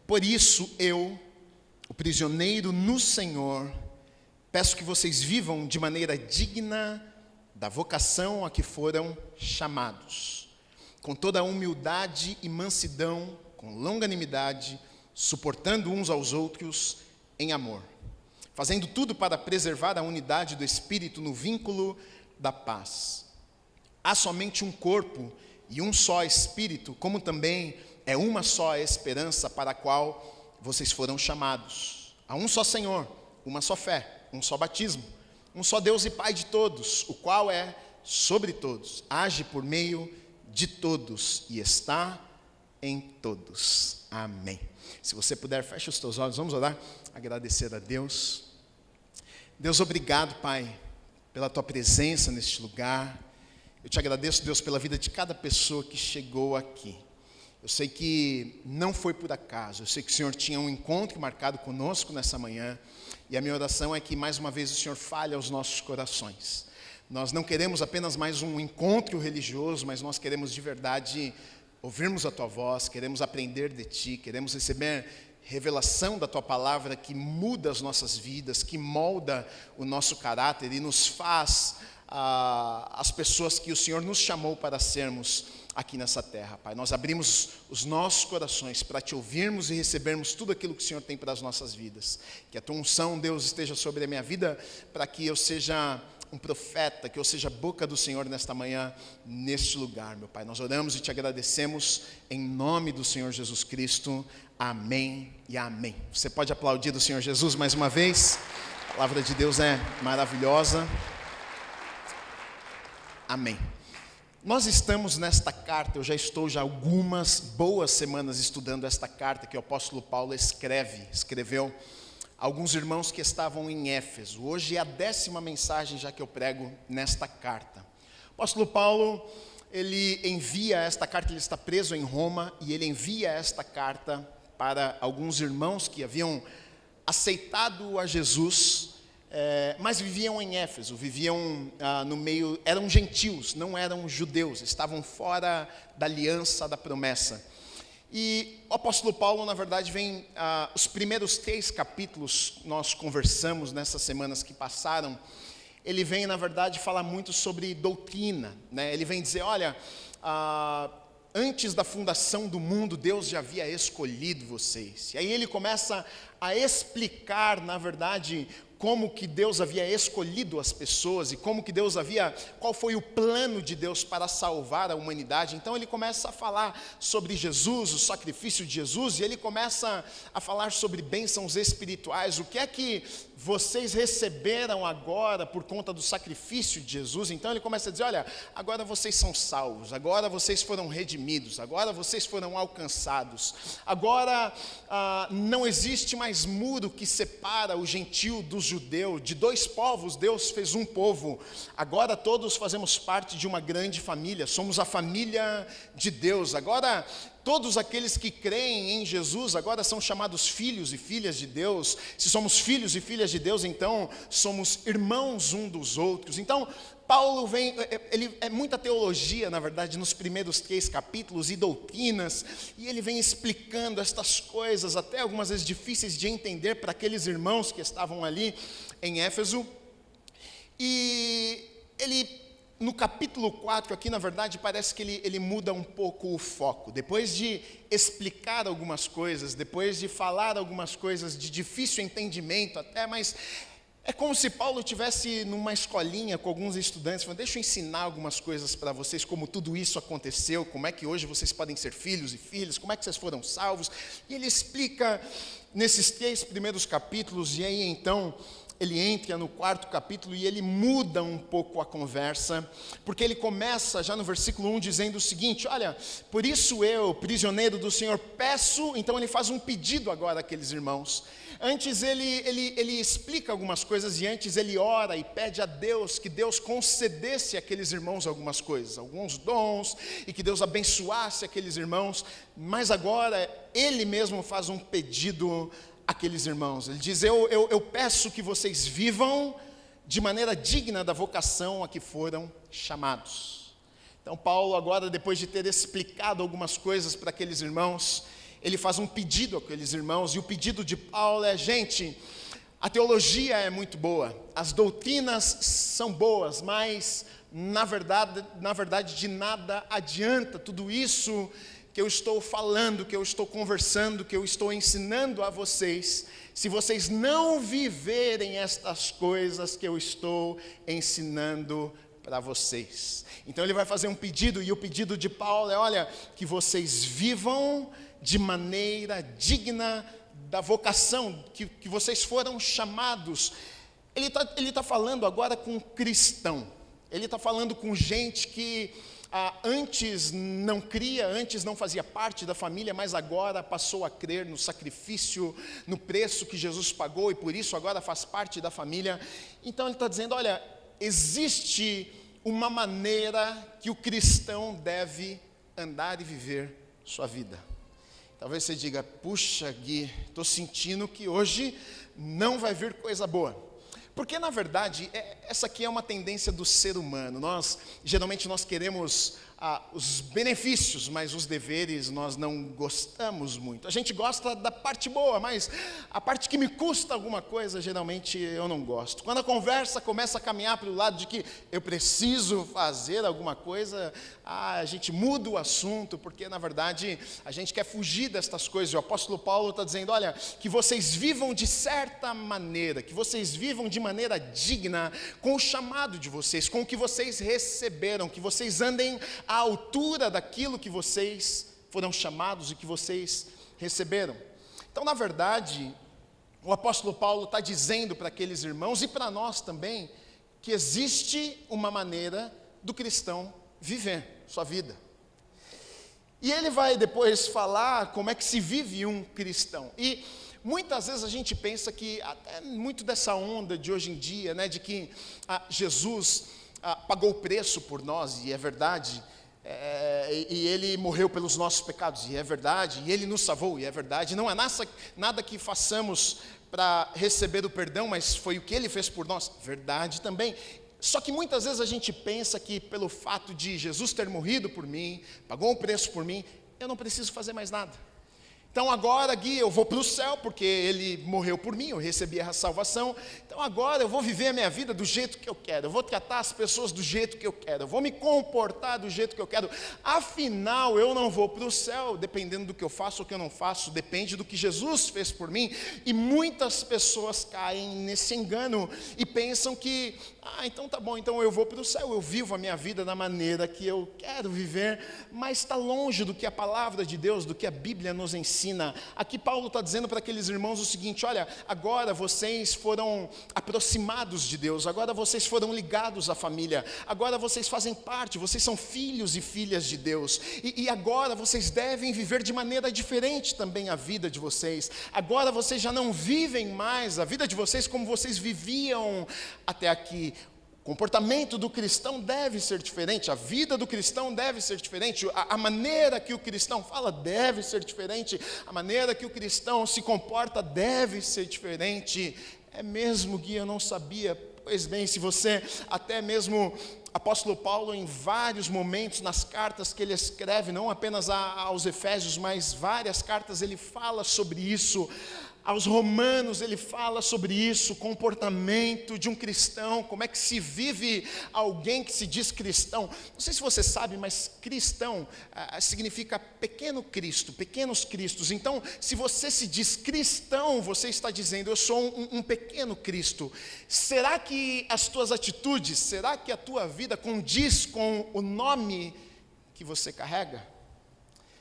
Por isso eu, o prisioneiro no Senhor, peço que vocês vivam de maneira digna da vocação a que foram chamados, com toda a humildade e mansidão, com longanimidade, suportando uns aos outros em amor, fazendo tudo para preservar a unidade do Espírito no vínculo da paz. Há somente um corpo e um só Espírito, como também é uma só a esperança para a qual vocês foram chamados. Há um só Senhor, uma só fé, um só batismo, um só Deus e Pai de todos, o qual é sobre todos, age por meio de todos e está em todos. Amém. Se você puder, feche os teus olhos, vamos orar, agradecer a Deus. Deus, obrigado, Pai, pela Tua presença neste lugar. Eu te agradeço, Deus, pela vida de cada pessoa que chegou aqui. Eu sei que não foi por acaso, eu sei que o Senhor tinha um encontro marcado conosco nessa manhã, e a minha oração é que mais uma vez o Senhor fale aos nossos corações. Nós não queremos apenas mais um encontro religioso, mas nós queremos de verdade ouvirmos a Tua voz, queremos aprender de Ti, queremos receber revelação da Tua palavra que muda as nossas vidas, que molda o nosso caráter e nos faz as pessoas que o Senhor nos chamou para sermos aqui nessa terra, Pai. Nós abrimos os nossos corações para Te ouvirmos e recebermos tudo aquilo que o Senhor tem para as nossas vidas. Que a Tua unção, Deus, esteja sobre a minha vida, para que eu seja um profeta, que eu seja a boca do Senhor nesta manhã, neste lugar, meu Pai. Nós oramos e Te agradecemos em nome do Senhor Jesus Cristo. Amém e amém. Você pode aplaudir do Senhor Jesus mais uma vez? A palavra de Deus é maravilhosa. Amém. Nós estamos nesta carta, eu já estou algumas boas semanas estudando esta carta que o apóstolo Paulo escreveu a alguns irmãos que estavam em Éfeso. Hoje é a 10ª mensagem já que eu prego nesta carta. O apóstolo Paulo, ele envia esta carta, ele está preso em Roma, e ele envia esta carta para alguns irmãos que haviam aceitado a Jesus, mas viviam em Éfeso, viviam no meio, eram gentios, não eram judeus, estavam fora da aliança, da promessa. E o apóstolo Paulo, na verdade, vem, os primeiros 3 capítulos, nós conversamos nessas semanas que passaram, ele vem, na verdade, falar muito sobre doutrina, né? Ele vem dizer, olha, antes da fundação do mundo, Deus já havia escolhido vocês. E aí ele começa a explicar, na verdade, como que Deus havia escolhido as pessoas e qual foi o plano de Deus para salvar a humanidade. Então ele começa a falar sobre Jesus, o sacrifício de Jesus, e ele começa a falar sobre bênçãos espirituais. O que é que vocês receberam agora por conta do sacrifício de Jesus? Então ele começa a dizer, olha, agora vocês são salvos, agora vocês foram redimidos, agora vocês foram alcançados, agora não existe mais muro que separa o gentio do judeu, de 2 povos Deus fez um povo, agora todos fazemos parte de uma grande família, somos a família de Deus, agora todos aqueles que creem em Jesus agora são chamados filhos e filhas de Deus. Se somos filhos e filhas de Deus, então somos irmãos um dos outros. Então, Paulo vem, ele é muita teologia, na verdade, nos primeiros 3 capítulos e doutrinas, e ele vem explicando estas coisas, até algumas vezes difíceis de entender para aqueles irmãos que estavam ali em Éfeso. E ele, no capítulo 4, aqui na verdade parece que ele muda um pouco o foco. Depois de explicar algumas coisas, depois de falar algumas coisas de difícil entendimento até, mas é como se Paulo estivesse numa escolinha com alguns estudantes, falando, deixa eu ensinar algumas coisas para vocês, como tudo isso aconteceu, como é que hoje vocês podem ser filhos e filhas, como é que vocês foram salvos. E ele explica nesses 3 primeiros capítulos, e aí então ele entra no 4º capítulo e ele muda um pouco a conversa, porque ele começa já no versículo 1 dizendo o seguinte, olha, por isso eu, prisioneiro do Senhor, peço, então ele faz um pedido agora àqueles irmãos. Antes ele explica algumas coisas e antes ele ora e pede a Deus que Deus concedesse àqueles irmãos algumas coisas, alguns dons, e que Deus abençoasse aqueles irmãos, mas agora ele mesmo faz um pedido aqueles irmãos. Ele diz, eu peço que vocês vivam de maneira digna da vocação a que foram chamados. Então Paulo agora, depois de ter explicado algumas coisas para aqueles irmãos, ele faz um pedido àqueles irmãos, e o pedido de Paulo é: gente, a teologia é muito boa, as doutrinas são boas, mas na verdade de nada adianta tudo isso que eu estou falando, que eu estou conversando, que eu estou ensinando a vocês, se vocês não viverem estas coisas que eu estou ensinando para vocês. Então ele vai fazer um pedido, e o pedido de Paulo é: olha, que vocês vivam de maneira digna da vocação que vocês foram chamados. Ele tá falando agora com cristão, ele está falando com gente que antes não cria, antes não fazia parte da família, mas agora passou a crer no sacrifício, no preço que Jesus pagou, e por isso agora faz parte da família. Então ele está dizendo: olha, existe uma maneira que o cristão deve andar e viver sua vida. Talvez você diga: puxa, Gui, estou sentindo que hoje não vai vir coisa boa. Porque na verdade, essa aqui é uma tendência do ser humano. Geralmente nós queremos os benefícios, mas os deveres nós não gostamos muito. A gente gosta da parte boa, mas a parte que me custa alguma coisa, geralmente eu não gosto. Quando a conversa começa a caminhar para o lado de que eu preciso fazer alguma coisa, a gente muda o assunto, porque na verdade a gente quer fugir destas coisas. O apóstolo Paulo está dizendo: olha, que vocês vivam de certa maneira, que vocês vivam de maneira digna com o chamado de vocês, com o que vocês receberam, que vocês andem à altura daquilo que vocês foram chamados e que vocês receberam. Então, na verdade, o apóstolo Paulo está dizendo para aqueles irmãos e para nós também, que existe uma maneira do cristão viver sua vida. E ele vai depois falar como é que se vive um cristão. E muitas vezes a gente pensa que, até muito dessa onda de hoje em dia, né, de que Jesus pagou o preço por nós, e é verdade, e ele morreu pelos nossos pecados, e é verdade, e ele nos salvou, e é verdade. Não há nada que façamos para receber o perdão, mas foi o que ele fez por nós, verdade também. Só que muitas vezes a gente pensa que pelo fato de Jesus ter morrido por mim, pagou um preço por mim, eu não preciso fazer mais nada. Então agora, Gui, eu vou para o céu, porque ele morreu por mim, eu recebi a salvação. Então agora eu vou viver a minha vida do jeito que eu quero, eu vou tratar as pessoas do jeito que eu quero, eu vou me comportar do jeito que eu quero. Afinal, eu não vou para o céu dependendo do que eu faço ou que eu não faço, depende do que Jesus fez por mim. E muitas pessoas caem nesse engano e pensam que, então tá bom, então eu vou para o céu, eu vivo a minha vida da maneira que eu quero viver, mas está longe do que a palavra de Deus, do que a Bíblia nos ensina. Aqui Paulo está dizendo para aqueles irmãos o seguinte: olha, agora vocês foram aproximados de Deus, agora vocês foram ligados à família, agora vocês fazem parte, vocês são filhos e filhas de Deus, e agora vocês devem viver de maneira diferente também a vida de vocês. Agora vocês já não vivem mais a vida de vocês como vocês viviam até aqui. O comportamento do cristão deve ser diferente, a vida do cristão deve ser diferente, a maneira que o cristão fala deve ser diferente, a maneira que o cristão se comporta deve ser diferente. É mesmo, Gui, eu não sabia. Pois bem, se você, até mesmo apóstolo Paulo, em vários momentos nas cartas que ele escreve, não apenas aos Efésios, mas várias cartas, ele fala sobre isso. Aos Romanos ele fala sobre isso, o comportamento de um cristão, como é que se vive alguém que se diz cristão. Não sei se você sabe, mas cristão significa pequeno Cristo, pequenos cristos. Então, se você se diz cristão, você está dizendo: eu sou um pequeno Cristo. Será que as tuas atitudes, será que a tua vida condiz com o nome que você carrega?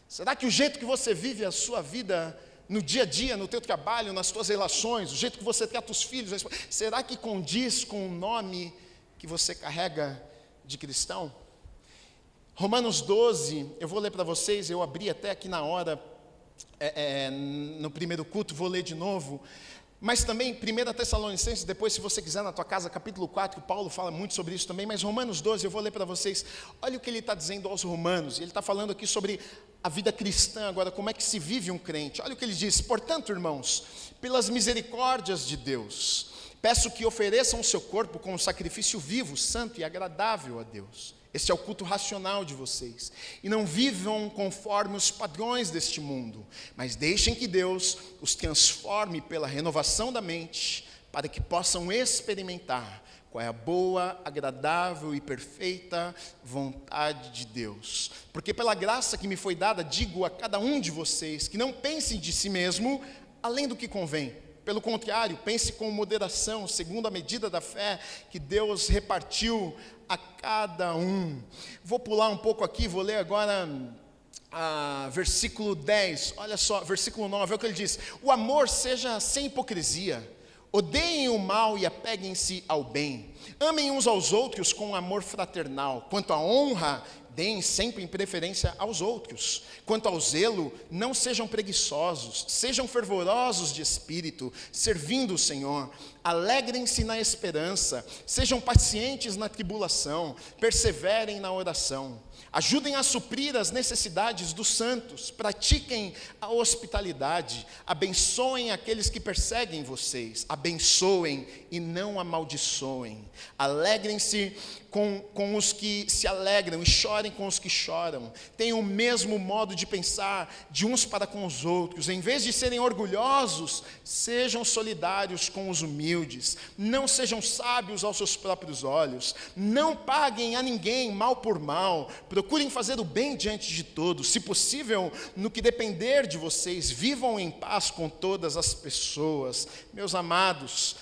Será que o jeito que você vive a sua vida no dia a dia, no teu trabalho, nas tuas relações, o jeito que você trata os filhos, será que condiz com o nome que você carrega de cristão? Romanos 12, eu vou ler para vocês, eu abri até aqui na hora, no primeiro culto, vou ler de novo. Mas também 1 Tessalonicenses, depois se você quiser na tua casa, capítulo 4, Paulo fala muito sobre isso também, mas Romanos 12, eu vou ler para vocês. Olha o que ele está dizendo aos romanos, ele está falando aqui sobre a vida cristã agora, como é que se vive um crente. Olha o que ele diz: portanto, irmãos, pelas misericórdias de Deus, peço que ofereçam o seu corpo como sacrifício vivo, santo e agradável a Deus. Este é o culto racional de vocês. E não vivam conforme os padrões deste mundo, mas deixem que Deus os transforme pela renovação da mente, para que possam experimentar qual é a boa, agradável e perfeita vontade de Deus. Porque pela graça que me foi dada, digo a cada um de vocês, que não pensem de si mesmo além do que convém. Pelo contrário, pense com moderação, segundo a medida da fé que Deus repartiu a cada um. Vou pular um pouco aqui, vou ler agora versículo 10. Olha só, versículo 9, é o que ele diz: o amor seja sem hipocrisia. Odeiem o mal e apeguem-se ao bem. Amem uns aos outros com amor fraternal. Quanto à honra, deem sempre em preferência aos outros. Quanto ao zelo, não sejam preguiçosos, sejam fervorosos de espírito, servindo o Senhor. Alegrem-se na esperança, sejam pacientes na tribulação, perseverem na oração. Ajudem a suprir as necessidades dos santos, pratiquem a hospitalidade, abençoem aqueles que perseguem vocês, abençoem e não amaldiçoem. Alegrem-se com os que se alegram e chorem com os que choram. Tenham o mesmo modo de pensar de uns para com os outros. Em vez de serem orgulhosos, sejam solidários com os humildes. Não sejam sábios aos seus próprios olhos. Não paguem a ninguém mal por mal. Procurem fazer o bem diante de todos. Se possível, no que depender de vocês, vivam em paz com todas as pessoas. Meus amados,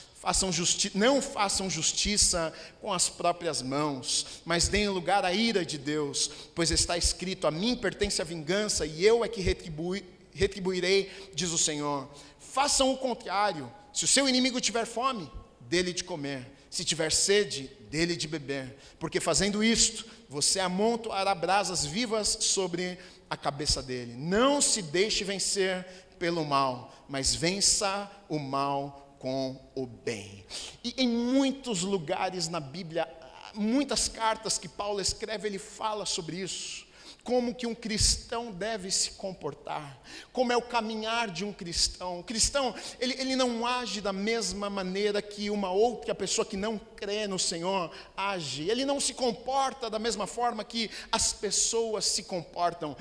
não façam justiça com as próprias mãos, mas deem lugar à ira de Deus, pois está escrito: a mim pertence a vingança e eu é que retribuirei, diz o Senhor. Façam o contrário. Se o seu inimigo tiver fome, dê-lhe de comer. Se tiver sede, dê-lhe de beber. Porque fazendo isto, você amontoará brasas vivas sobre a cabeça dele. Não se deixe vencer pelo mal, mas vença o mal com o bem. E em muitos lugares na Bíblia, muitas cartas que Paulo escreve, ele fala sobre isso. Como que um cristão deve se comportar, como é o caminhar de um cristão. O cristão, ele não age da mesma maneira que uma outra pessoa que não crê no Senhor age. Ele não se comporta da mesma forma que as pessoas se comportam.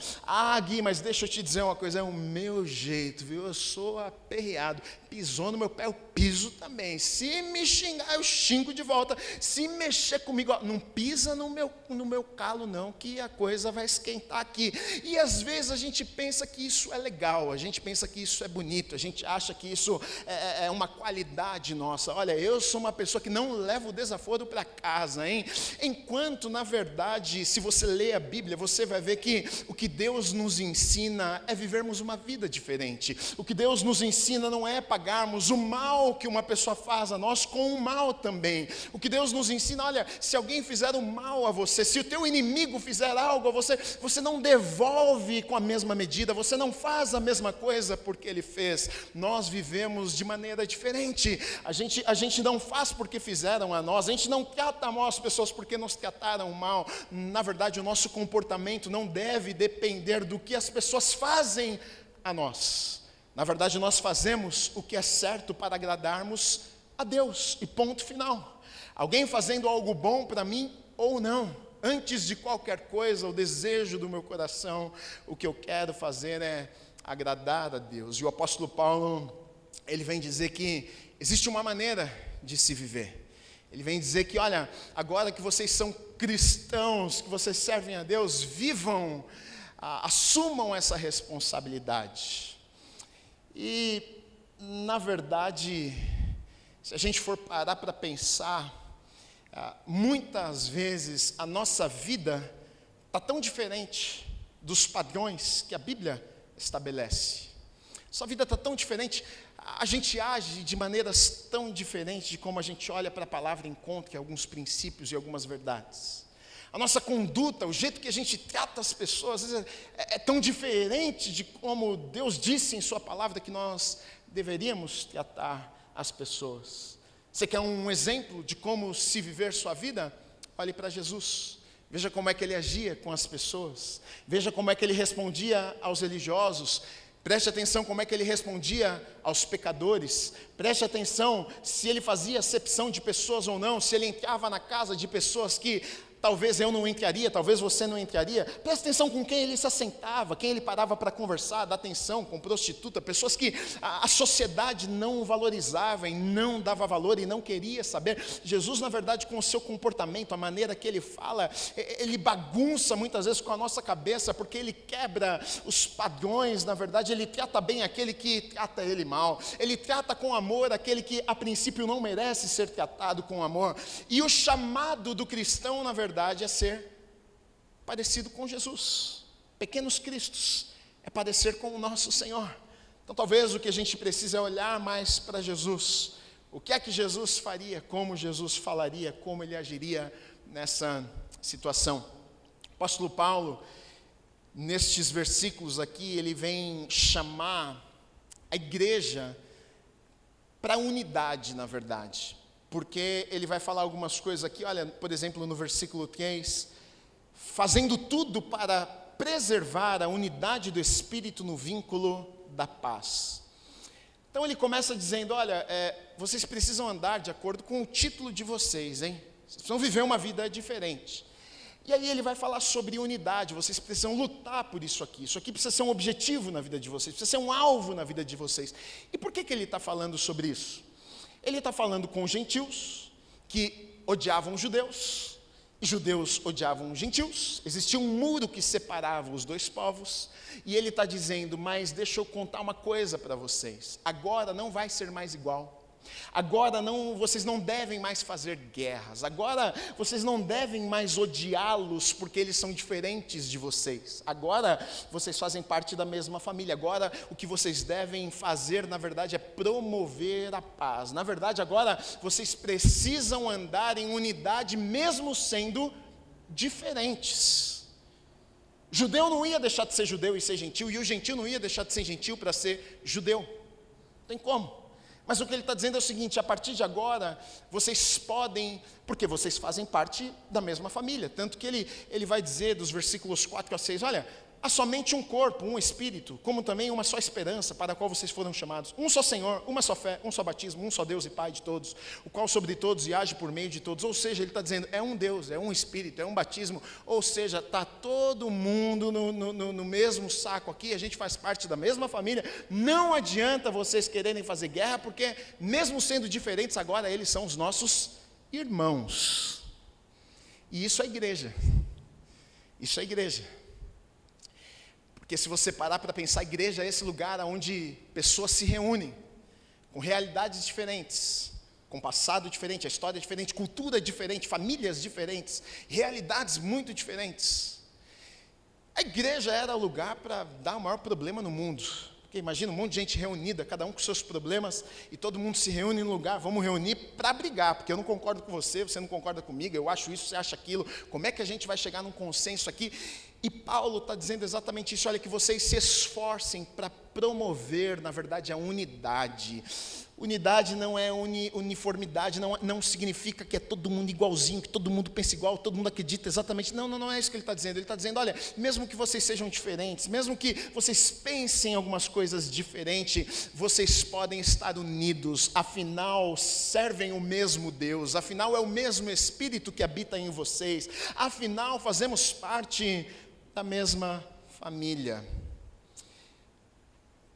Gui, mas deixa eu te dizer uma coisa, é o meu jeito, viu? Eu sou aperreado. Pisou no meu pé, eu piso também. Se me xingar, eu xingo de volta. Se mexer comigo, não pisa no meu calo não, que a coisa vai esquentar aqui. E às vezes a gente pensa que isso é legal, a gente pensa que isso é bonito, a gente acha que isso é uma qualidade nossa. Olha, eu sou uma pessoa que não leva o desaforo para casa, hein? Enquanto, na verdade, se você ler a Bíblia, você vai ver que o que Deus nos ensina é vivermos uma vida diferente. O que Deus nos ensina não é pagarmos o mal que uma pessoa faz a nós com o mal também. O que Deus nos ensina, olha, se alguém fizer o mal a você, se o teu inimigo fizer algo a você, você não devolve com a mesma medida, você não faz a mesma coisa porque ele fez. Nós vivemos de maneira diferente. A gente não faz porque fizeram a nós, a gente não trata mal as pessoas porque nos trataram mal. Na verdade, o nosso comportamento não deve depender do que as pessoas fazem a nós. Na verdade, nós fazemos o que é certo para agradarmos a Deus, e ponto final. Alguém fazendo algo bom para mim ou não, antes de qualquer coisa, o desejo do meu coração, o que eu quero fazer é agradar a Deus. E o apóstolo Paulo, ele vem dizer que existe uma maneira de se viver. Ele vem dizer que, olha, agora que vocês são cristãos, que vocês servem a Deus, vivam, assumam essa responsabilidade. E, na verdade, se a gente for parar para pensar, muitas vezes a nossa vida está tão diferente dos padrões que a Bíblia estabelece. Sua vida está tão diferente, a gente age de maneiras tão diferentes de como a gente olha para a palavra e encontra alguns princípios e algumas verdades. A nossa conduta, o jeito que a gente trata as pessoas, às vezes é tão diferente de como Deus disse em sua palavra que nós deveríamos tratar as pessoas. Você quer um exemplo de como se viver sua vida? Olhe para Jesus. Veja como é que ele agia com as pessoas. Veja como é que ele respondia aos religiosos. Preste atenção como é que ele respondia aos pecadores. Preste atenção se ele fazia acepção de pessoas ou não. Se ele entrava na casa de pessoas que talvez eu não entraria, talvez você não entraria. Presta atenção com quem ele se assentava, quem ele parava para conversar, dá atenção com prostituta, pessoas que a sociedade não valorizava e não dava valor e não queria saber. Jesus, na verdade, com o seu comportamento, a maneira que ele fala, ele bagunça muitas vezes com a nossa cabeça, porque ele quebra os padrões. Na verdade, ele trata bem aquele que trata ele mal, ele trata com amor aquele que a princípio não merece ser tratado com amor. E o chamado do cristão, na verdade, é ser parecido com Jesus. Pequenos cristos é parecer com o nosso Senhor. Então talvez o que a gente precisa é olhar mais para Jesus. O que é que Jesus faria, como Jesus falaria, como ele agiria nessa situação. O apóstolo Paulo, nestes versículos aqui, ele vem chamar a igreja para a unidade, na verdade. Porque ele vai falar algumas coisas aqui, olha, por exemplo, no versículo 3, fazendo tudo para preservar a unidade do Espírito no vínculo da paz. Então ele começa dizendo, olha, vocês precisam andar de acordo com o título de vocês, hein? Vocês precisam viver uma vida diferente. E aí ele vai falar sobre unidade, vocês precisam lutar por isso aqui precisa ser um objetivo na vida de vocês, precisa ser um alvo na vida de vocês. E por que ele está falando sobre isso? Ele está falando com os gentios, que odiavam os judeus, e judeus odiavam os gentios, existia um muro que separava os dois povos, e ele está dizendo, mas deixa eu contar uma coisa para vocês, agora não vai ser mais igual. Agora vocês não devem mais fazer guerras. Agora vocês não devem mais odiá-los porque eles são diferentes de vocês. Agora vocês fazem parte da mesma família. Agora o que vocês devem fazer, na verdade, é promover a paz. Na verdade, agora vocês precisam andar em unidade mesmo sendo diferentes. Judeu não ia deixar de ser judeu e ser gentil, e o gentil não ia deixar de ser gentil para ser judeu. Não tem como. Mas o que ele está dizendo é o seguinte, a partir de agora, vocês podem, porque vocês fazem parte da mesma família. Tanto que ele vai dizer dos versículos 4 a 6, olha, há somente um corpo, um espírito, como também uma só esperança para a qual vocês foram chamados. Um só Senhor, uma só fé, um só batismo, um só Deus e Pai de todos, o qual sobre todos e age por meio de todos. Ou seja, ele está dizendo, é um Deus, é um espírito, é um batismo. Ou seja, está todo mundo no mesmo saco aqui, a gente faz parte da mesma família. Não adianta vocês quererem fazer guerra, porque mesmo sendo diferentes, agora eles são os nossos irmãos. E isso é igreja. Isso é igreja. Porque se você parar para pensar, a igreja é esse lugar onde pessoas se reúnem, com realidades diferentes, com passado diferente, a história é diferente, cultura diferente, famílias diferentes, realidades muito diferentes. A igreja era o lugar para dar o maior problema no mundo. Porque imagina um monte de gente reunida, cada um com seus problemas, e todo mundo se reúne no lugar, vamos reunir para brigar, porque eu não concordo com você, você não concorda comigo, eu acho isso, você acha aquilo, como é que a gente vai chegar num consenso aqui? E Paulo está dizendo exatamente isso, olha, que vocês se esforcem para promover, na verdade, a unidade. Unidade não é uniformidade, não significa que é todo mundo igualzinho, que todo mundo pensa igual, todo mundo acredita exatamente. Não é isso que ele está dizendo. Ele está dizendo, olha, mesmo que vocês sejam diferentes, mesmo que vocês pensem em algumas coisas diferentes, vocês podem estar unidos, afinal servem o mesmo Deus, afinal é o mesmo Espírito que habita em vocês, afinal fazemos parte da mesma família.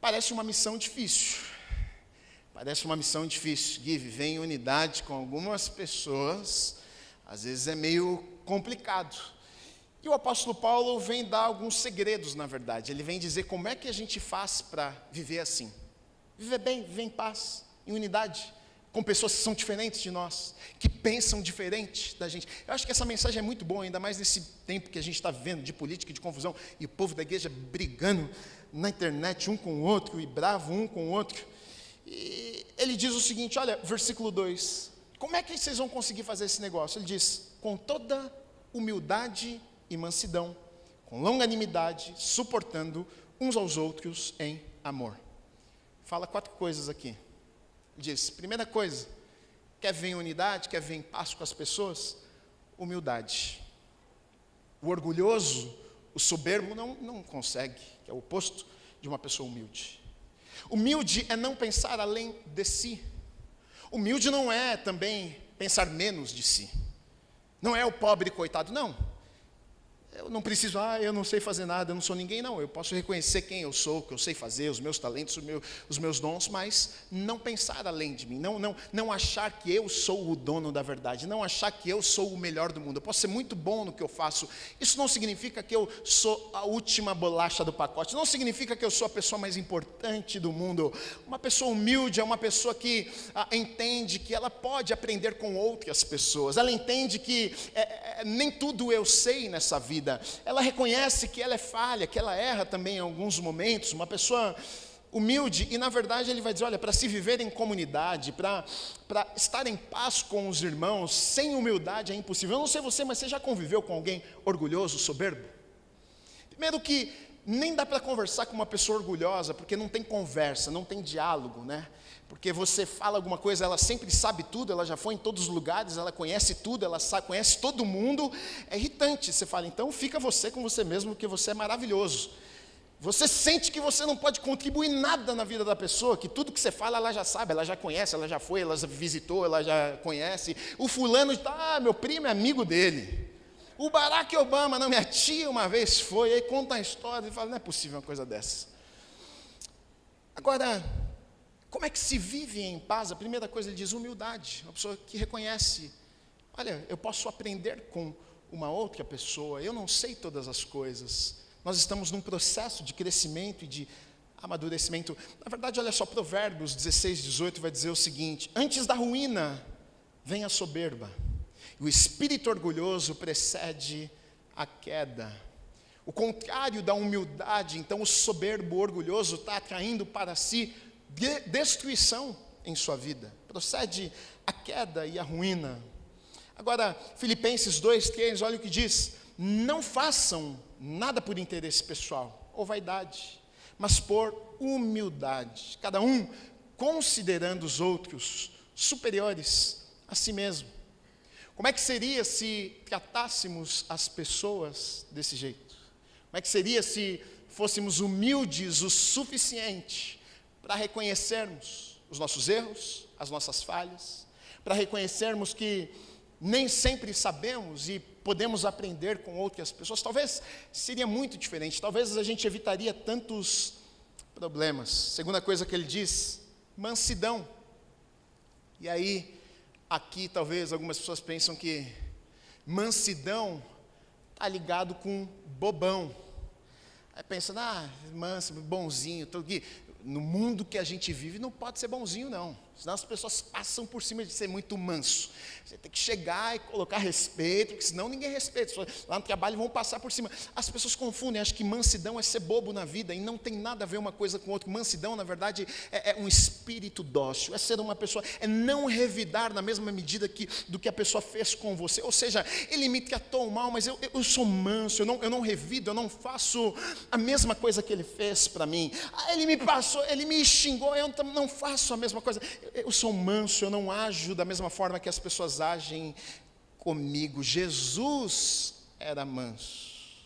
Parece uma missão difícil. Viver em unidade com algumas pessoas, às vezes é meio complicado. E o apóstolo Paulo vem dar alguns segredos, na verdade. Ele vem dizer como é que a gente faz para viver assim. Viver bem, viver em paz, em unidade, com pessoas que são diferentes de nós, que pensam diferente da gente. Eu acho que essa mensagem é muito boa, ainda mais nesse tempo que a gente está vivendo de política e de confusão, e o povo da igreja brigando na internet um com o outro, e bravo um com o outro. E ele diz o seguinte, olha, versículo 2, como é que vocês vão conseguir fazer esse negócio? Ele diz, com toda humildade e mansidão, com longanimidade, suportando uns aos outros em amor. Fala 4 coisas aqui. Ele diz, primeira coisa, quer ver em unidade, quer ver em paz com as pessoas? Humildade. O orgulhoso, o soberbo não consegue, que é o oposto de uma pessoa humilde. Humilde é não pensar além de si. Humilde não é também pensar menos de si. Não é o pobre coitado, não. Eu não preciso, eu não sei fazer nada, eu não sou ninguém, não. Eu posso reconhecer quem eu sou, o que eu sei fazer, os meus talentos, os meus dons, mas não pensar além de mim, não achar que eu sou o dono da verdade, não achar que eu sou o melhor do mundo. Eu posso ser muito bom no que eu faço. Isso não significa que eu sou a última bolacha do pacote, não significa que eu sou a pessoa mais importante do mundo. Uma pessoa humilde é uma pessoa que entende que ela pode aprender com outras pessoas, ela entende que nem tudo eu sei nessa vida. Ela reconhece que ela é falha, que ela erra também em alguns momentos. Uma pessoa humilde, e na verdade ele vai dizer, olha, para se viver em comunidade, para estar em paz com os irmãos, sem humildade é impossível. Eu não sei você, mas você já conviveu com alguém orgulhoso, soberbo? Primeiro que nem dá para conversar com uma pessoa orgulhosa, porque não tem conversa, não tem diálogo, né? Porque você fala alguma coisa, ela sempre sabe tudo, ela já foi em todos os lugares, ela conhece tudo, ela conhece todo mundo. É irritante. Você fala, então fica você com você mesmo, porque você é maravilhoso. Você sente que você não pode contribuir nada na vida da pessoa, que tudo que você fala ela já sabe, ela já conhece, ela já foi, ela já visitou, ela já conhece. O fulano está, meu primo é amigo dele. O Barack Obama, não, minha tia uma vez foi, aí conta a história e fala, não é possível uma coisa dessa. Agora, como é que se vive em paz? A primeira coisa ele diz, humildade. Uma pessoa que reconhece, olha, eu posso aprender com uma outra pessoa, eu não sei todas as coisas. Nós estamos num processo de crescimento e de amadurecimento. Na verdade, olha só, Provérbios 16, 18 vai dizer o seguinte, antes da ruína vem a soberba, e o espírito orgulhoso precede a queda. O contrário da humildade, então o soberbo, orgulhoso, está atraindo para si destruição em sua vida, procede a queda e a ruína. Agora, Filipenses 2:3, olha o que diz, não façam nada por interesse pessoal ou vaidade, mas por humildade, cada um considerando os outros superiores a si mesmo. Como é que seria se tratássemos as pessoas desse jeito? Como é que seria se fôssemos humildes o suficiente para reconhecermos os nossos erros, as nossas falhas, para reconhecermos que nem sempre sabemos e podemos aprender com outras pessoas? Talvez seria muito diferente, talvez a gente evitaria tantos problemas. Segunda coisa que ele diz, mansidão. E aí, aqui talvez algumas pessoas pensam que mansidão está ligado com bobão. Aí pensa, manso, bonzinho, no mundo que a gente vive não pode ser bonzinho não, senão as pessoas passam por cima de ser muito manso. Você tem que chegar e colocar respeito, porque senão ninguém respeita. Lá no trabalho vão passar por cima. As pessoas confundem, acham que mansidão é ser bobo na vida, e não tem nada a ver uma coisa com outra. Mansidão, na verdade, é um espírito dócil, é ser uma pessoa, é não revidar na mesma medida do que a pessoa fez com você. Ou seja, ele me tratou mal, mas eu sou manso, eu não revido, eu não faço a mesma coisa que ele fez para mim. Ele me passou, ele me xingou, eu não faço a mesma coisa. Eu sou manso, eu não ajo da mesma forma que as pessoas agem comigo. Jesus era manso.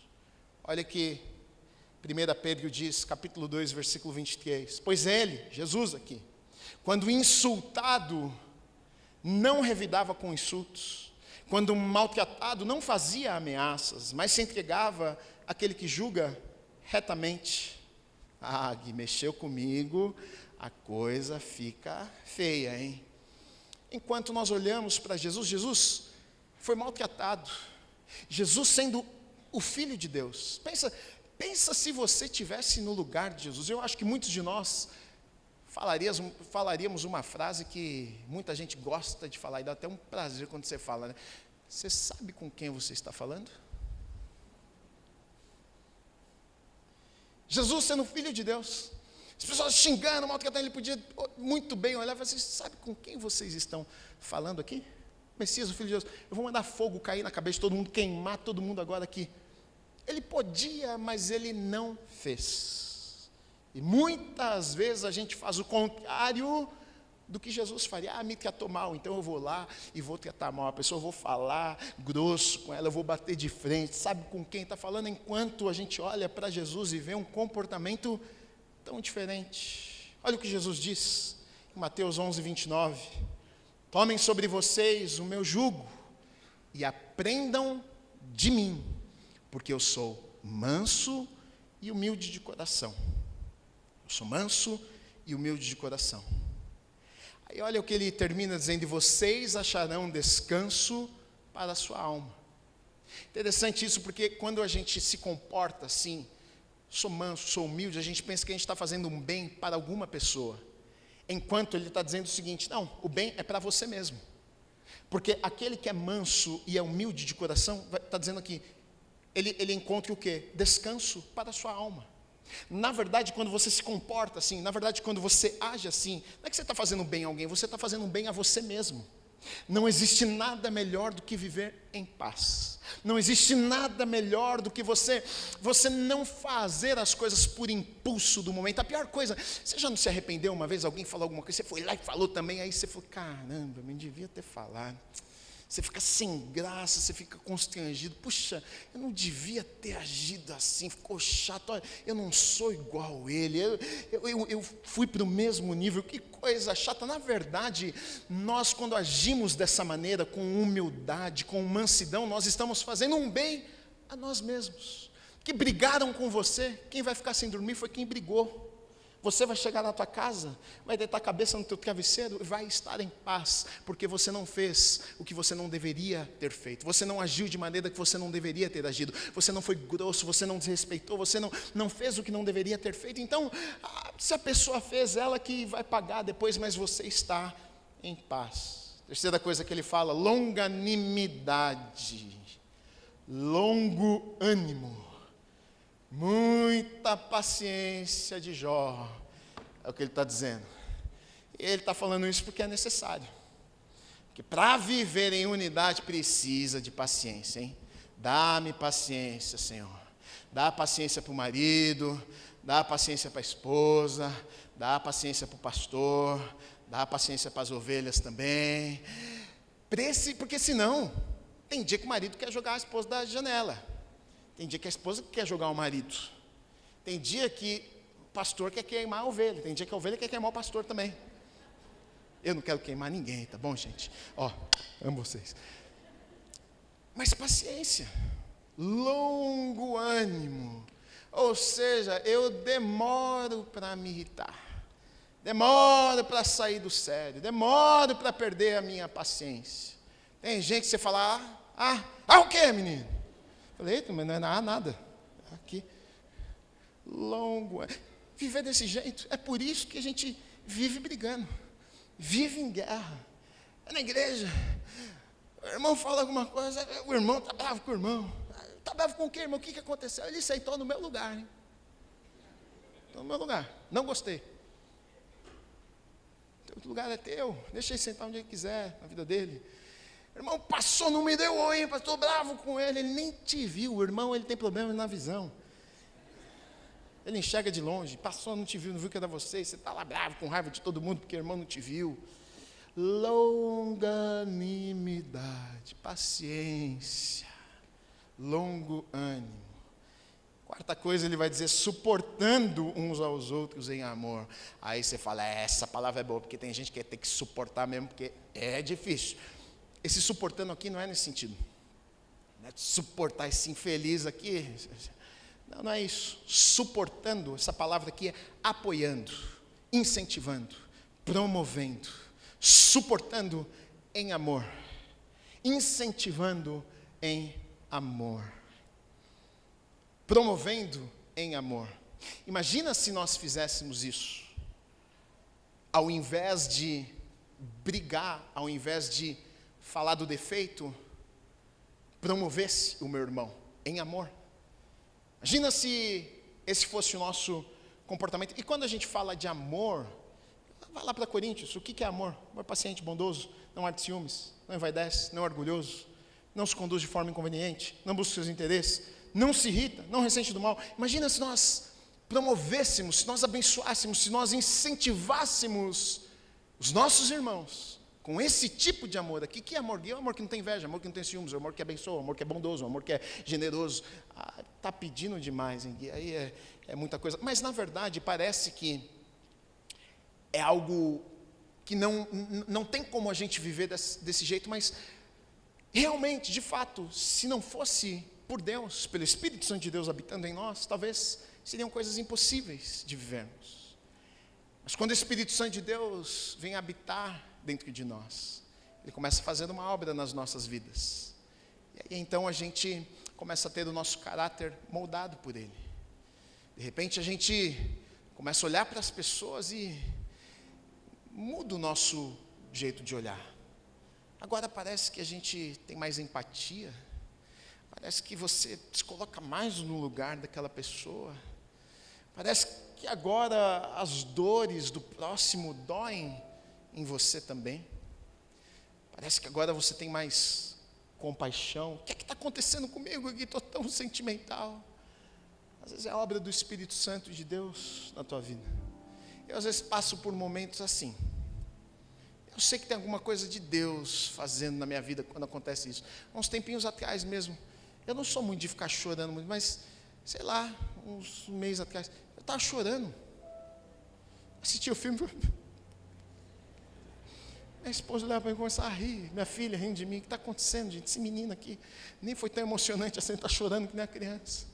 Olha que 1 Pedro diz, capítulo 2, versículo 23. Pois ele, Jesus aqui, quando insultado, não revidava com insultos. Quando maltratado, não fazia ameaças, mas se entregava àquele que julga retamente. Gui, mexeu comigo, a coisa fica feia, hein? Enquanto nós olhamos para Jesus, Jesus foi maltratado. Jesus sendo o Filho de Deus. Pensa se você estivesse no lugar de Jesus. Eu acho que muitos de nós falaríamos uma frase que muita gente gosta de falar, e dá até um prazer quando você fala, né? Você sabe com quem você está falando? Jesus sendo Filho de Deus, as pessoas xingando, maltratando, ele podia muito bem olhar e falar assim, sabe com quem vocês estão falando aqui? Messias, o Filho de Deus, eu vou mandar fogo cair na cabeça de todo mundo, queimar todo mundo agora aqui. Ele podia, mas ele não fez. E muitas vezes a gente faz o contrário do que Jesus faria. Me tratou mal, então eu vou lá e vou tratar mal a pessoa, eu vou falar grosso com ela, eu vou bater de frente. Sabe com quem está falando? Enquanto a gente olha para Jesus e vê um comportamento tão diferente. Olha o que Jesus diz em Mateus 11, 29. Tomem sobre vocês o meu jugo e aprendam de mim, porque eu sou manso e humilde de coração. Eu sou manso e humilde de coração. Aí olha o que ele termina dizendo: e vocês acharão descanso para a sua alma. Interessante isso, porque quando a gente se comporta assim, sou manso, sou humilde, a gente pensa que a gente está fazendo um bem para alguma pessoa, enquanto ele está dizendo o seguinte: não, o bem é para você mesmo. Porque aquele que é manso e é humilde de coração, está dizendo aqui, ele encontra o quê? Descanso para a sua alma. Na verdade, quando você se comporta assim, na verdade, quando você age assim, não é que você está fazendo bem a alguém, você está fazendo bem a você mesmo. Não existe nada melhor do que viver em paz. Não existe nada melhor do que você não fazer as coisas por impulso do momento. A pior coisa, você já não se arrependeu uma vez, alguém falou alguma coisa, você foi lá e falou também, aí você falou: caramba, eu não devia ter falado. Você fica sem graça, você fica constrangido. Puxa, eu não devia ter agido assim, ficou chato. Olha, eu não sou igual a ele, eu fui para o mesmo nível, que coisa chata. Na verdade, nós quando agimos dessa maneira, com humildade, com mansidão, nós estamos fazendo um bem a nós mesmos. Que brigaram com você, quem vai ficar sem dormir foi quem brigou. Você vai chegar na tua casa, vai deitar a cabeça no teu travesseiro e vai estar em paz, porque você não fez o que você não deveria ter feito, você não agiu de maneira que você não deveria ter agido, você não foi grosso, você não desrespeitou, você não fez o que não deveria ter feito. Então, se a pessoa fez, ela que vai pagar depois, mas você está em paz. Terceira coisa que ele fala: longanimidade, longo ânimo. Muita paciência de Jó, é o que ele está dizendo. E ele está falando isso porque é necessário. Porque para viver em unidade precisa de paciência, hein? Dá-me paciência, Senhor. Dá paciência para o marido, dá paciência para a esposa, dá paciência para o pastor, dá paciência para as ovelhas também. Porque senão, tem dia que o marido quer jogar a esposa da janela. Tem dia que a esposa quer jogar o marido. Tem dia que o pastor quer queimar a ovelha. Tem dia que a ovelha quer queimar o pastor também. Eu não quero queimar ninguém, tá bom, gente? Amo vocês. Mas paciência, longo ânimo. Ou seja, eu demoro para me irritar. Demoro para sair do sério. Demoro para perder a minha paciência. Tem gente que você fala: o quê, menino? Falei: mas não é nada. Aqui. Longo. Viver desse jeito. É por isso que a gente vive brigando. Vive em guerra. É na igreja. O irmão fala alguma coisa, o irmão está bravo com o irmão. Está bravo com o quê, irmão? O que aconteceu? Ele sentou no meu lugar. Hein? No meu lugar. Não gostei. O lugar é teu. Deixa ele sentar onde ele quiser, na vida dele. O irmão passou, não me deu oi, estou bravo com ele. Ele nem te viu. O irmão, ele tem problema na visão. Ele enxerga de longe. Passou, não te viu, não viu que era você. Você está lá bravo, com raiva de todo mundo, porque o irmão não te viu. Longanimidade, paciência, longo ânimo. Quarta coisa, ele vai dizer: suportando uns aos outros em amor. Aí você fala: essa palavra é boa, porque tem gente que tem que suportar mesmo, porque é difícil. Esse suportando aqui não é nesse sentido. Não é suportar esse infeliz aqui. Não é isso. Suportando, essa palavra aqui é apoiando, incentivando, promovendo, suportando em amor, incentivando em amor, promovendo em amor. Imagina se nós fizéssemos isso, ao invés de brigar, ao invés de falar do defeito, promovesse o meu irmão em amor. Imagina se esse fosse o nosso comportamento. E quando a gente fala de amor, vai lá para Coríntios. O que é amor? Amor paciente, bondoso, não arde ciúmes, não envaidece, não é orgulhoso, não se conduz de forma inconveniente, não busca seus interesses, não se irrita, não ressente do mal. Imagina se nós promovêssemos, se nós abençoássemos, se nós incentivássemos os nossos irmãos com esse tipo de amor aqui. Que amor? É o amor que não tem inveja, amor que não tem ciúmes, o amor que abençoa, o amor que é bondoso, o amor que é generoso. Está pedindo demais, hein? E aí é muita coisa. Mas na verdade parece que é algo que não tem como a gente viver desse jeito, mas Realmente, de fato, se não fosse por Deus, pelo Espírito Santo de Deus habitando em nós, talvez seriam coisas impossíveis de vivermos. Mas quando o Espírito Santo de Deus vem habitar dentro de nós, Ele começa a fazer uma obra nas nossas vidas. E aí, então a gente começa a ter o nosso caráter moldado por Ele. De repente a gente começa a olhar para as pessoas e muda o nosso jeito de olhar. Agora parece que a gente tem mais empatia. Parece que você se coloca mais no lugar daquela pessoa. Parece que agora as dores do próximo doem em você também. Parece que agora você tem mais compaixão. O que é que está acontecendo comigo aqui? Estou tão sentimental. Às vezes é a obra do Espírito Santo de Deus na tua vida. Eu às vezes passo por momentos assim. Eu sei que tem alguma coisa de Deus fazendo na minha vida quando acontece isso. Há uns tempinhos atrás mesmo, eu não sou muito de ficar chorando muito, mas, sei lá, uns meses atrás, eu estava chorando. Assisti o filme, minha esposa olhava para mim e começava a rir, minha filha rindo de mim. O que está acontecendo, gente? Esse menino aqui nem foi tão emocionante assim, está chorando que nem a criança.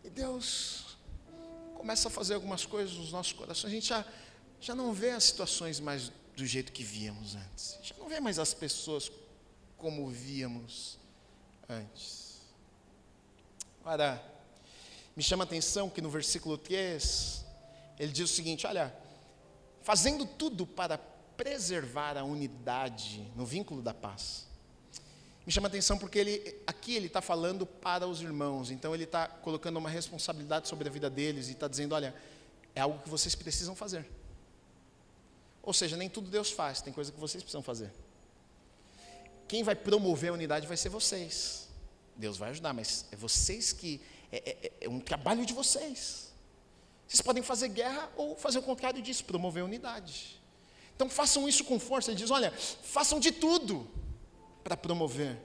E Deus começa a fazer algumas coisas nos nossos corações. A gente já não vê as situações mais do jeito que víamos antes. Já não vê mais as pessoas como víamos antes. Agora, me chama a atenção que no versículo 3, ele diz o seguinte: olha, fazendo tudo para preservar a unidade no vínculo da paz. Me chama a atenção porque aqui ele está falando para os irmãos, então ele está colocando uma responsabilidade sobre a vida deles e está dizendo, olha, é algo que vocês precisam fazer. Ou seja, nem tudo Deus faz, tem coisa que vocês precisam fazer. Quem vai promover a unidade vai ser vocês. Deus vai ajudar, mas é vocês que, é um trabalho de vocês. Vocês podem fazer guerra ou fazer o contrário disso, promover a unidade. Então façam isso com força. Ele diz, olha, façam de tudo para promover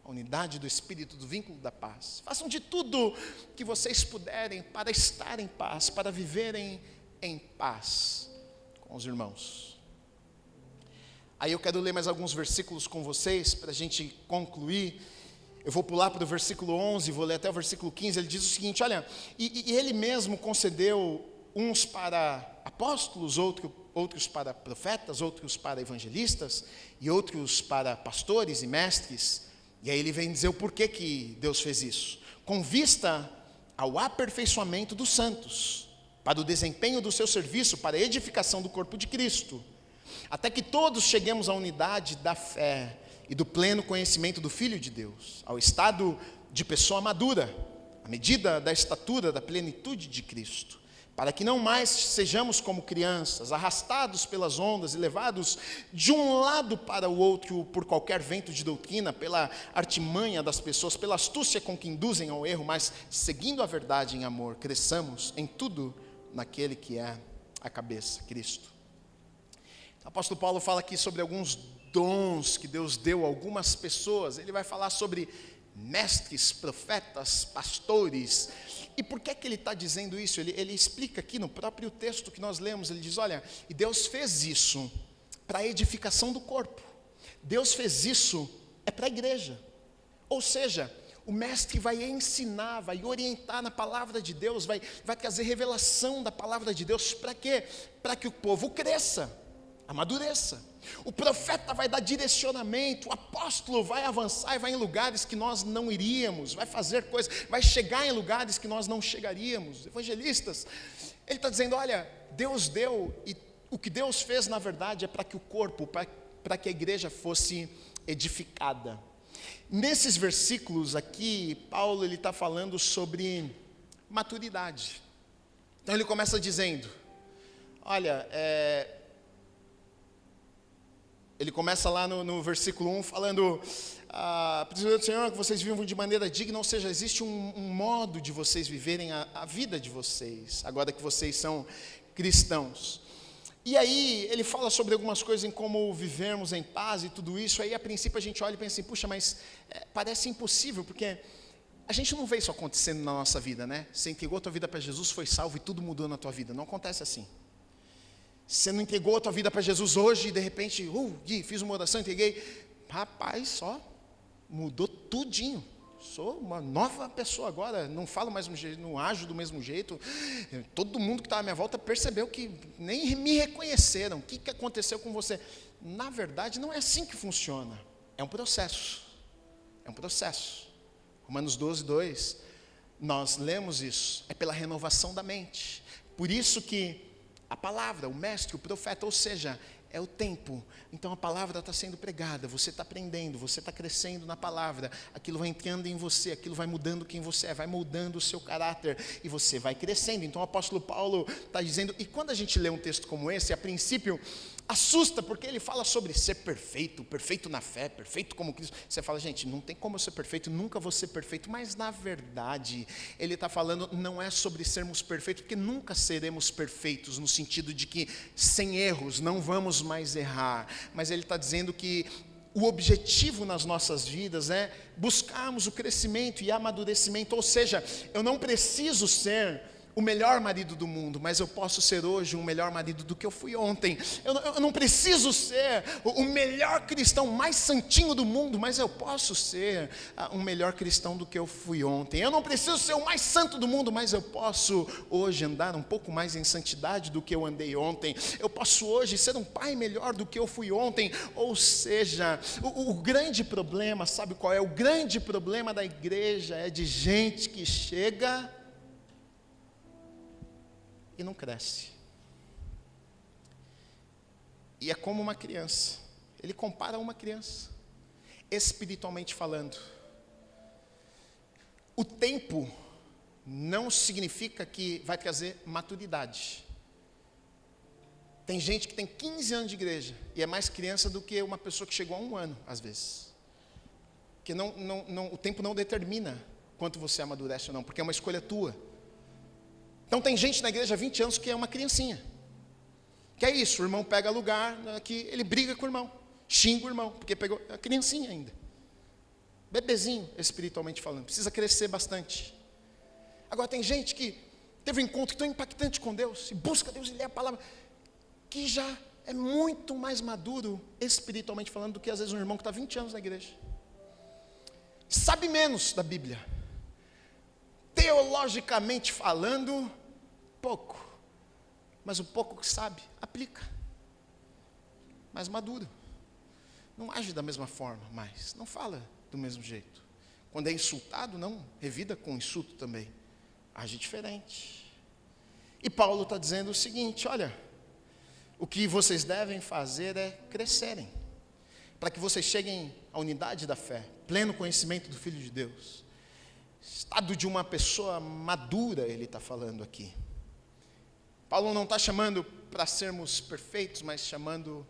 a unidade do Espírito, do vínculo da paz. Façam de tudo que vocês puderem para estar em paz, para viverem em paz com os irmãos. Aí eu quero ler mais alguns versículos com vocês, para a gente concluir. Eu vou pular para o versículo 11, vou ler até o versículo 15, ele diz o seguinte, olha, e ele mesmo concedeu uns para apóstolos, outros para profetas, outros para evangelistas, e outros para pastores e mestres. E aí ele vem dizer o porquê que Deus fez isso. Com vista ao aperfeiçoamento dos santos, para o desempenho do seu serviço, para a edificação do corpo de Cristo, até que todos cheguemos à unidade da fé e do pleno conhecimento do Filho de Deus, ao estado de pessoa madura, à medida da estatura da plenitude de Cristo, para que não mais sejamos como crianças, arrastados pelas ondas e levados de um lado para o outro por qualquer vento de doutrina, pela artimanha das pessoas, pela astúcia com que induzem ao erro, mas seguindo a verdade em amor, cresçamos em tudo naquele que é a cabeça, Cristo. O apóstolo Paulo fala aqui sobre alguns dons que Deus deu a algumas pessoas. Ele vai falar sobre mestres, profetas, pastores. E por que ele está dizendo isso? Ele explica aqui no próprio texto que nós lemos. Ele diz, olha, e Deus fez isso para a edificação do corpo. Deus fez isso para a igreja. Ou seja, o mestre vai ensinar, vai orientar na palavra de Deus, vai trazer revelação da palavra de Deus. Para quê? Para que o povo cresça, amadureça. O profeta vai dar direcionamento, o apóstolo vai avançar e vai em lugares que nós não iríamos, vai fazer coisas, vai chegar em lugares que nós não chegaríamos. Evangelistas, ele está dizendo, olha, Deus deu, e o que Deus fez na verdade é para que o corpo, para que a igreja fosse edificada. Nesses versículos aqui, Paulo ele está falando sobre maturidade. Então ele começa dizendo, olha, ele começa lá no versículo 1 falando, prisioneiro do Senhor, que vocês vivam de maneira digna, ou seja, existe um modo de vocês viverem a vida de vocês, agora que vocês são cristãos. E aí ele fala sobre algumas coisas em como vivermos em paz e tudo isso. Aí a princípio a gente olha e pensa assim, puxa, mas parece impossível, porque a gente não vê isso acontecendo na nossa vida, né? Você entregou a tua vida para Jesus, foi salvo e tudo mudou na tua vida. Não acontece assim. Você não entregou a tua vida para Jesus hoje e de repente, Gui, fiz uma oração, entreguei. rapaz, só mudou tudinho. Sou uma nova pessoa agora, não falo mais do mesmo jeito, não ajo do mesmo jeito. Todo mundo que estava à minha volta percebeu que nem me reconheceram. O que aconteceu com você? Na verdade, não é assim que funciona. É um processo. É um processo. Romanos 12:2, nós lemos isso. É pela renovação da mente. Por isso que a palavra, o mestre, o profeta, ou seja, é o tempo. Então a palavra está sendo pregada, você está aprendendo, você está crescendo na palavra, aquilo vai entrando em você, aquilo vai mudando quem você é, vai moldando o seu caráter, e você vai crescendo. Então o apóstolo Paulo está dizendo, e quando a gente lê um texto como esse, a princípio assusta, porque ele fala sobre ser perfeito, perfeito na fé, perfeito como Cristo. Você fala, gente, não tem como eu ser perfeito, nunca vou ser perfeito. Mas na verdade, ele está falando, não é sobre sermos perfeitos, porque nunca seremos perfeitos, no sentido de que sem erros não vamos mais errar. Mas ele está dizendo que o objetivo nas nossas vidas é buscarmos o crescimento e amadurecimento. Ou seja, eu não preciso ser o melhor marido do mundo, mas eu posso ser hoje um melhor marido do que eu fui ontem. Eu não preciso ser o melhor cristão, mais santinho do mundo, mas eu posso ser um melhor cristão do que eu fui ontem. Eu não preciso ser o mais santo do mundo, mas eu posso hoje andar um pouco mais em santidade do que eu andei ontem. Eu posso hoje ser um pai melhor do que eu fui ontem. Ou seja, o grande problema, sabe qual é? O grande problema da igreja é de gente que chega e não cresce. E é como uma criança. Ele compara uma criança, espiritualmente falando. O tempo não significa que vai trazer maturidade. Tem gente que tem 15 anos de igreja e é mais criança do que uma pessoa que chegou a 1 ano, às vezes. Porque o tempo não determina quanto você amadurece ou não, porque é uma escolha tua. Então tem gente na igreja há 20 anos que é uma criancinha. Que é isso, o irmão pega lugar, que ele briga com o irmão, xinga o irmão, porque pegou a criancinha ainda. Bebezinho, espiritualmente falando, precisa crescer bastante. Agora tem gente que teve um encontro tão impactante com Deus, e busca Deus e lê a palavra, que já é muito mais maduro, espiritualmente falando, do que às vezes um irmão que está 20 anos na igreja. Sabe menos da Bíblia. Teologicamente falando, pouco. Mas o pouco que sabe, aplica. Mais maduro. Não age da mesma forma mais. Não fala do mesmo jeito. Quando é insultado, não revida com insulto também. Age diferente. E Paulo está dizendo o seguinte, olha, o que vocês devem fazer é crescerem. Para que vocês cheguem à unidade da fé, pleno conhecimento do Filho de Deus. Estado de uma pessoa madura, ele está falando aqui. Paulo não está chamando para sermos perfeitos, mas chamando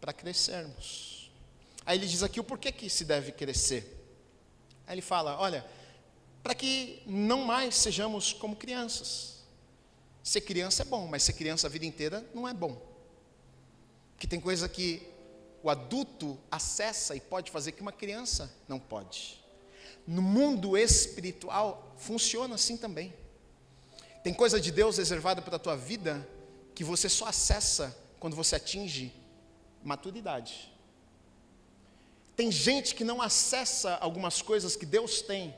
para crescermos. Aí ele diz aqui o porquê que se deve crescer. Aí ele fala, olha, para que não mais sejamos como crianças. Ser criança é bom, mas ser criança a vida inteira não é bom. Porque tem coisa que o adulto acessa e pode fazer que uma criança não pode. No mundo espiritual, funciona assim também. Tem coisa de Deus reservada para a tua vida que você só acessa quando você atinge maturidade. Tem gente que não acessa algumas coisas que Deus tem,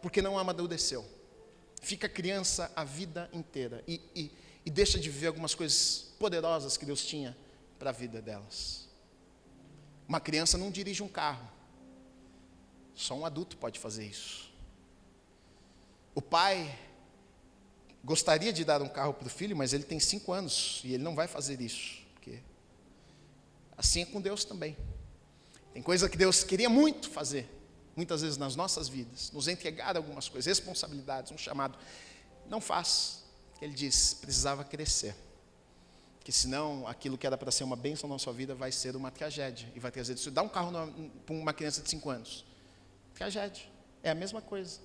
porque não amadureceu. Fica criança a vida inteira e deixa de viver algumas coisas poderosas que Deus tinha para a vida delas. Uma criança não dirige um carro. Só um adulto pode fazer isso. O pai gostaria de dar um carro para o filho, mas ele tem 5 anos e ele não vai fazer isso. Porque assim é com Deus também. Tem coisa que Deus queria muito fazer, muitas vezes nas nossas vidas, nos entregar algumas coisas, responsabilidades, um chamado. Não faz. Ele diz, precisava crescer. Que senão aquilo que era para ser uma bênção na sua vida vai ser uma tragédia. E vai trazer isso. Dá um carro para uma criança de 5 anos. Tragédia. É a mesma coisa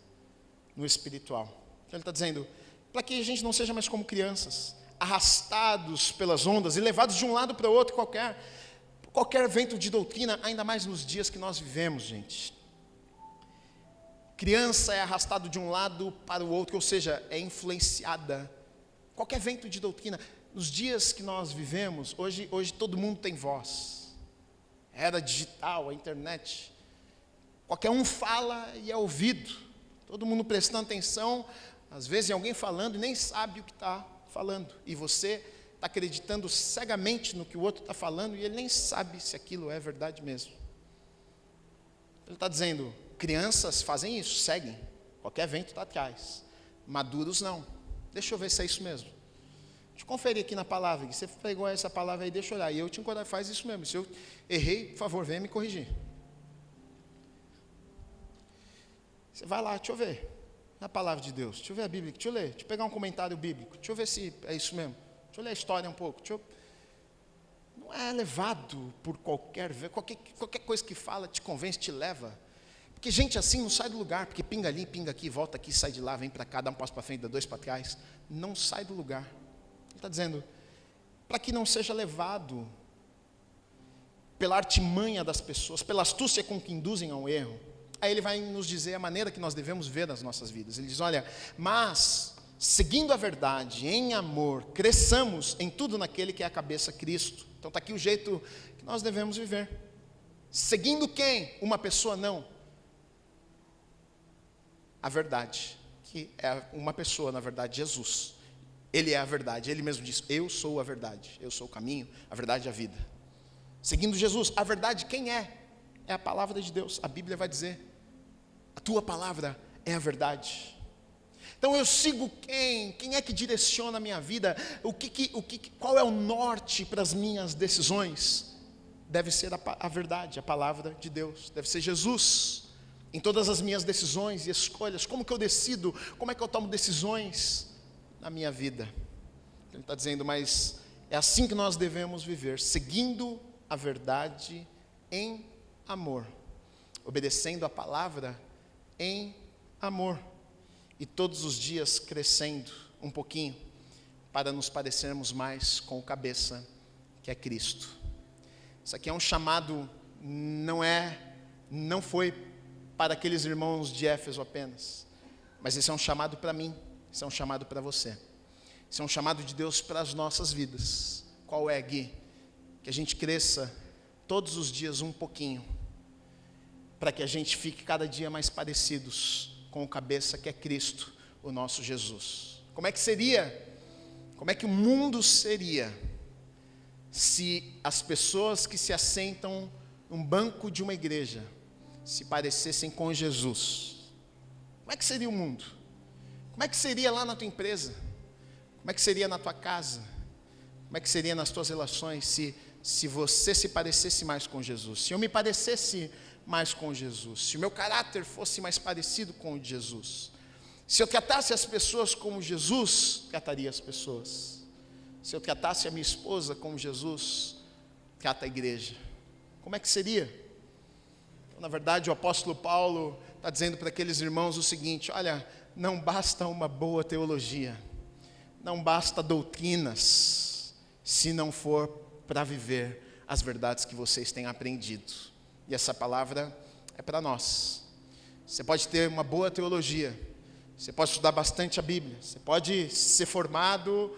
no espiritual. Então ele está dizendo, para que a gente não seja mais como crianças, arrastados pelas ondas e levados de um lado para o outro qualquer vento de doutrina, ainda mais nos dias que nós vivemos, gente. Criança é arrastado de um lado para o outro, ou seja, é influenciada. Qualquer vento de doutrina. Nos dias que nós vivemos, hoje todo mundo tem voz. era digital, a internet. Qualquer um fala e é ouvido. Todo mundo prestando atenção, às vezes em alguém falando e nem sabe o que está falando. E você está acreditando cegamente no que o outro está falando e ele nem sabe se aquilo é verdade mesmo. Ele está dizendo, crianças fazem isso, seguem. Qualquer vento está atrás. Maduros não. Deixa eu ver se é isso mesmo. Deixa eu conferir aqui na palavra. Você pegou essa palavra aí, deixa eu olhar. E eu te encorajo, faz isso mesmo. Se eu errei, por favor, venha me corrigir. Você vai lá, deixa eu ver. Na palavra de Deus. Deixa eu ver a Bíblia. Deixa eu ler. Deixa eu pegar um comentário bíblico. Deixa eu ver se é isso mesmo. Deixa eu ler a história um pouco. Não é levado por qualquer coisa que fala, te convence, te leva. Porque gente assim não sai do lugar. Porque pinga ali, pinga aqui, volta aqui, sai de lá, vem para cá, dá um passo para frente, dá dois para trás. Não sai do lugar. Ele está dizendo, para que não seja levado pela artimanha das pessoas, pela astúcia com que induzem ao erro. Aí ele vai nos dizer a maneira que nós devemos ver nas nossas vidas. Ele diz, olha, mas, seguindo a verdade, em amor, cresçamos em tudo naquele que é a cabeça, Cristo. Então está aqui o jeito que nós devemos viver. Seguindo quem? Uma pessoa não. A verdade, que é uma pessoa, na verdade, Jesus. Ele é a verdade, ele mesmo diz, eu sou a verdade, eu sou o caminho, a verdade e a vida. Seguindo Jesus, a verdade quem é? É a palavra de Deus, a Bíblia vai dizer, a tua palavra é a verdade. Então eu sigo quem? Quem é que direciona a minha vida? Qual é o norte para as minhas decisões? Deve ser a verdade, a palavra de Deus, deve ser Jesus. Em todas as minhas decisões e escolhas, como que eu decido, como é que eu tomo decisões na minha vida? Ele está dizendo, mas é assim que nós devemos viver, seguindo a verdade em amor, obedecendo a palavra em amor, e todos os dias crescendo um pouquinho, para nos parecermos mais com o cabeça, que é Cristo. Isso aqui é um chamado, não foi para aqueles irmãos de Éfeso apenas, mas esse é um chamado para mim, esse é um chamado para você, esse é um chamado de Deus para as nossas vidas. Qual é, Gui? Que a gente cresça todos os dias um pouquinho, para que a gente fique cada dia mais parecidos com o cabeça que é Cristo, o nosso Jesus. Como é que seria? Como é que o mundo seria se as pessoas que se assentam num banco de uma igreja se parecessem com Jesus? Como é que seria o mundo? Como é que seria lá na tua empresa? Como é que seria na tua casa? Como é que seria nas tuas relações se você se parecesse mais com Jesus? Se eu me parecesse mais com Jesus? Se o meu caráter fosse mais parecido com o de Jesus? Se eu tratasse as pessoas como Jesus, trataria as pessoas. Se eu tratasse a minha esposa como Jesus, trata a igreja. Como é que seria? Então, na verdade, o apóstolo Paulo está dizendo para aqueles irmãos o seguinte: olha, não basta uma boa teologia, não basta doutrinas, se não for para viver as verdades que vocês têm aprendido. E essa palavra é para nós. Você pode ter uma boa teologia, você pode estudar bastante a Bíblia, você pode ser formado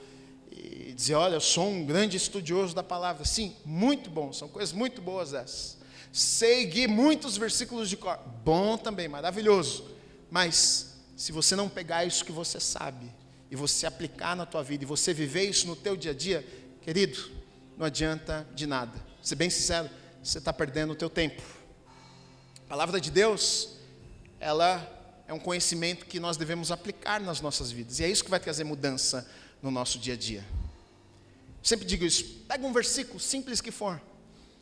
e dizer, olha, eu sou um grande estudioso da palavra. Sim, muito bom, são coisas muito boas essas. Sei muitos versículos de cor, bom também, maravilhoso. Mas se você não pegar isso que você sabe e você aplicar na tua vida e você viver isso no teu dia a dia, querido, não adianta de nada. Ser bem sincero, você está perdendo o teu tempo. A palavra de Deus, ela é um conhecimento que nós devemos aplicar nas nossas vidas. E é isso que vai trazer mudança no nosso dia a dia. Sempre digo isso, pega um versículo, simples que for,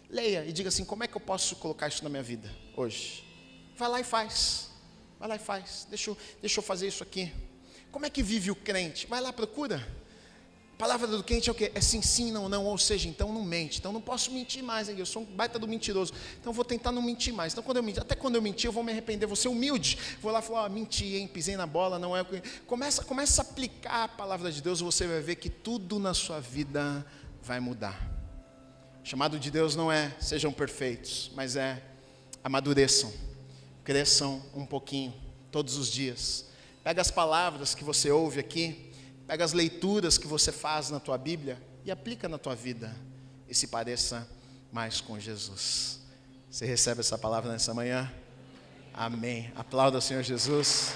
leia e diga assim, como é que eu posso colocar isso na minha vida hoje? Vai lá e faz. Vai lá e faz. Deixa eu fazer isso aqui. Como é que vive o crente? Vai lá, procura. A palavra do crente é o quê? É sim, sim, não, não. Ou seja, então não mente. Então não posso mentir mais. Hein? Eu sou um baita do mentiroso. Então vou tentar não mentir mais. Então até quando eu mentir, eu vou me arrepender. Vou ser humilde. Vou lá e falar, menti, hein? Pisei na bola, não é. Começa a aplicar a palavra de Deus. Você vai ver que tudo na sua vida vai mudar. O chamado de Deus não é sejam perfeitos, mas é amadureçam. Cresçam um pouquinho, todos os dias. Pega as palavras que você ouve aqui, pega as leituras que você faz na tua Bíblia e aplica na tua vida. E se pareça mais com Jesus. Você recebe essa palavra nessa manhã? Amém. Aplauda o Senhor Jesus.